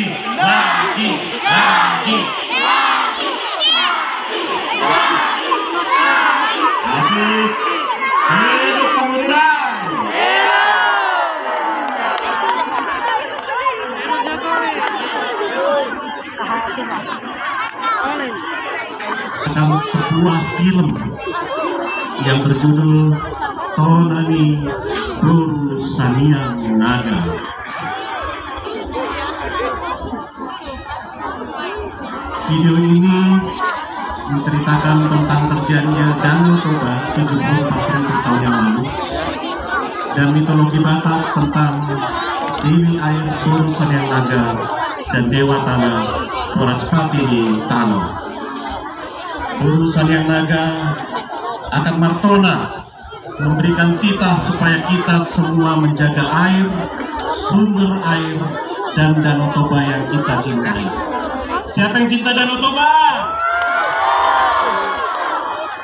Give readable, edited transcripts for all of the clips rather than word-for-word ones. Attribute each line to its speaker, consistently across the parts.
Speaker 1: lagi. Masih hidup kemunduran. Dalam sebuah film yang berjudul Tonani Guru Saniang Naga. Video ini menceritakan tentang terjadinya Danau Toba 74.000 tahun yang lalu dan mitologi Batak tentang Dewi Air Guru Saniang Naga dan Dewa Tanah Waraspati Tanah. Guru Saniang Naga akan Martona memberikan titah supaya kita semua menjaga air, sumber air, dan Danau Toba yang kita cintai. Siapa yang cinta Danau Toba?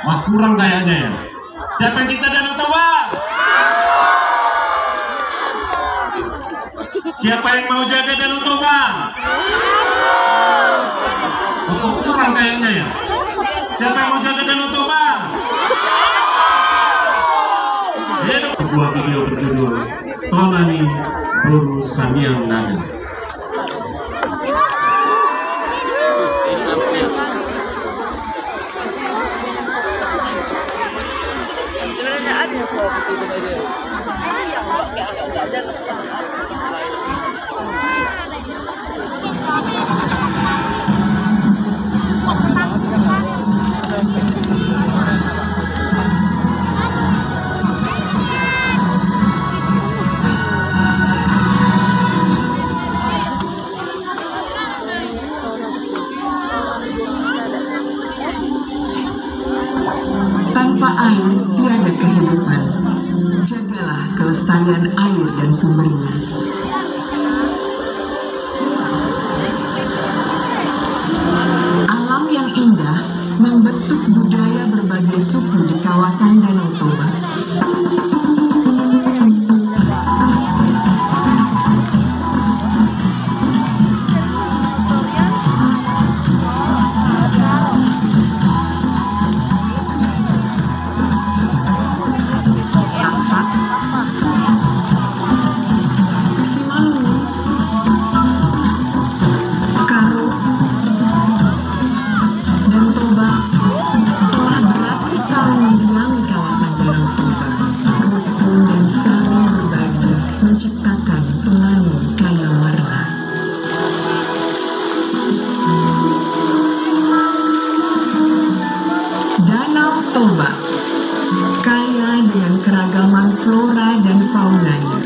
Speaker 1: Wah, kurang kayaknya ya. Siapa yang cinta Danau Toba? Siapa yang mau jaga Danau Toba? Oh, kurang kayaknya ya. Siapa yang mau jaga Danau Toba? Sebuah video berjudul Tonani Guru Saniang Naga.
Speaker 2: Tanpa air tiada kehidupan. Jagalah kelestarian air dan sumbernya. Alam yang indah membentuk budaya berbagai suku di kawasan Danau Toba. Menciptakan pelangi kaya warna. Danau Toba kaya dengan keragaman flora dan faunanya.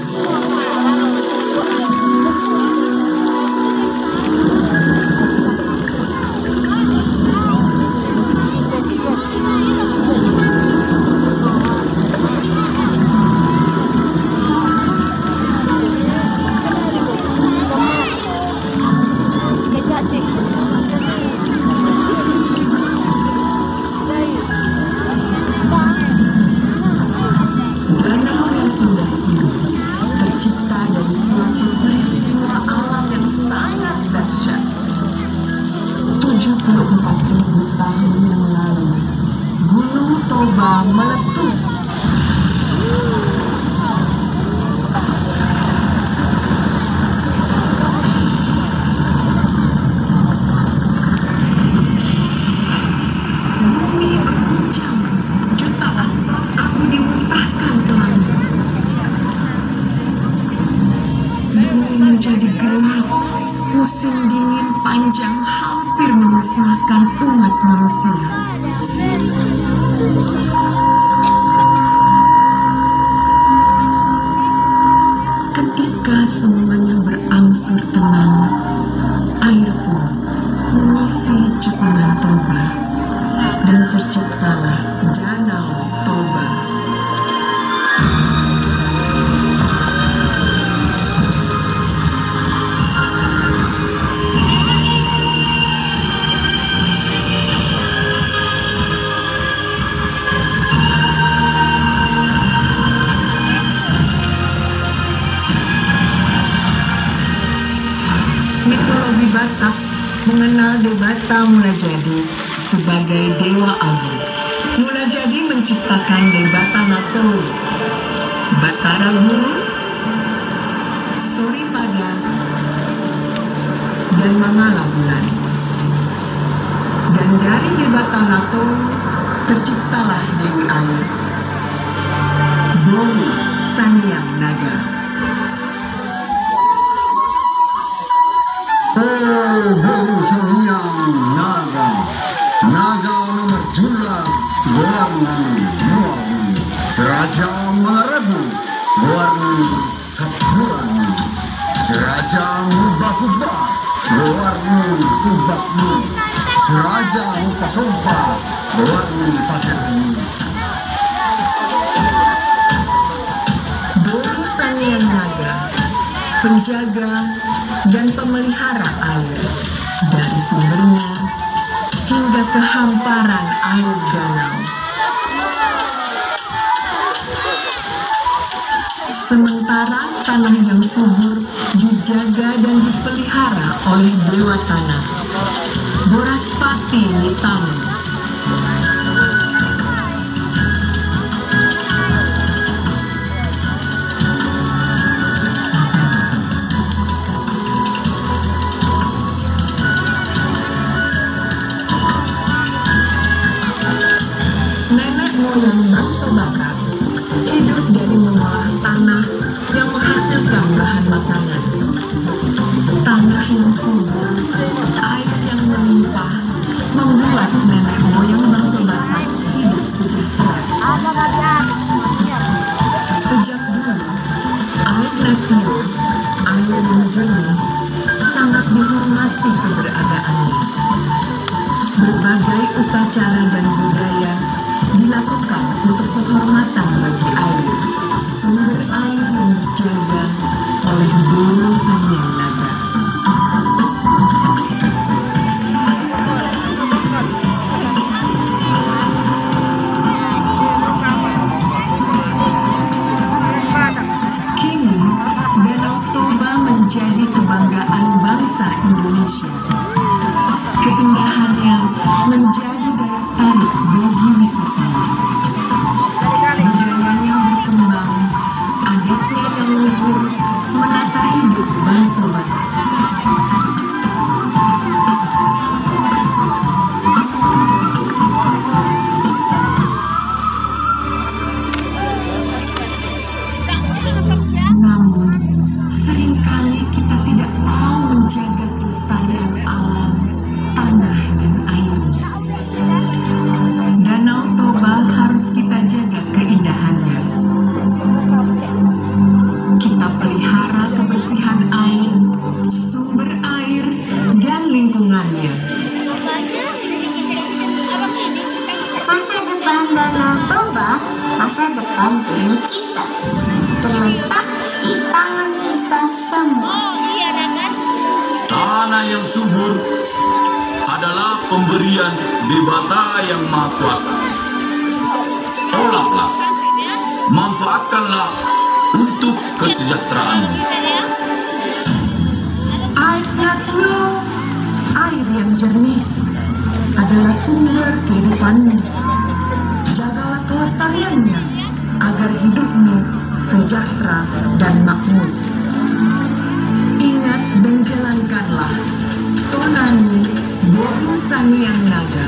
Speaker 2: Danau yang indah ini tercipta dari suatu peristiwa alam yang sangat dahsyat. 74.000 tahun yang lalu, Gunung Toba meletus. Bumi berguncang, jutaan ton abu dimuntahkan ke langit. Bumi menjadi gelap, musim dingin panjang hampir memusnahkan umat manusia. Ketika semuanya berangsur tenang, air pun mengisi cekungan Toba dan terciptalah Danau Toba. Mitologi Batak mengenal Dewata Mulajadi sebagai Dewa Agung. Mulajadi menciptakan Dewata Nato, Batara Guru, Suripada, dan Mangala Bulan. Dan dari Dewata Nato terciptalah Dewi Air, Boru Sanyang Naga.
Speaker 3: Boru Sanyang Naga, naga nomor jula warni warni, Seraja Mangaragu warni Sapurani, Seraja Mubah-ubah warni ubahmu, Seraja Mupasompas warni pasirmu.
Speaker 2: Boru Sanyang Naga, penjaga dan pemelihara air dari sumbernya hingga ke hamparan air danau. Sementara tanah yang subur dijaga dan dipelihara oleh Dewa Tanah, Boraspati Nitanu. Nenek moyang bangsa Batak hidup dari mengolah tanah yang menghasilkan bahan makanan. Tanah yang subur, air yang melimpah, membuat nenek moyang bangsa Batak hidup sejahtera. Sejak dulu, air Natio, air yang jernih, sangat dihormati keberadaannya. Berbagai upacara dan budaya dilakukan untuk penghormatan bagi air, sumber air yang dijaga oleh Boru Sanyang Naga. Kini, Danau Toba menjadi kebanggaan bangsa Indonesia. Keindahannya menjadi daya tarik bagi wisatawan. Budayanya berkembang, adatnya yang luhur menata hidup bangsa Batak. Namun, seringkali kita tidak mau menjaga kelestarian alam, tanah, dan airnya. Danau Toba harus kita jaga keindahannya. Kita pelihara kebersihan air, sumber air, dan lingkungannya.
Speaker 4: Masa depan Danau Toba, masa depan bumi kita, terletak di tangan kita semua.
Speaker 3: Tanah yang subur adalah pemberian Dewata yang Maha Kuasa. Olahlah, manfaatkanlah untuk kesejahteraanmu.
Speaker 2: Air Natio, air yang jernih, adalah sumber kehidupanmu. Jagalah kelestariannya agar hidupmu sejahtera dan makmur. Ingat dan jalankanlah Tonani Boru Sanyang Naga.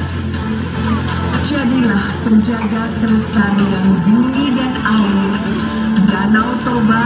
Speaker 2: Jadilah penjaga kelestarian bumi dan air Danau Toba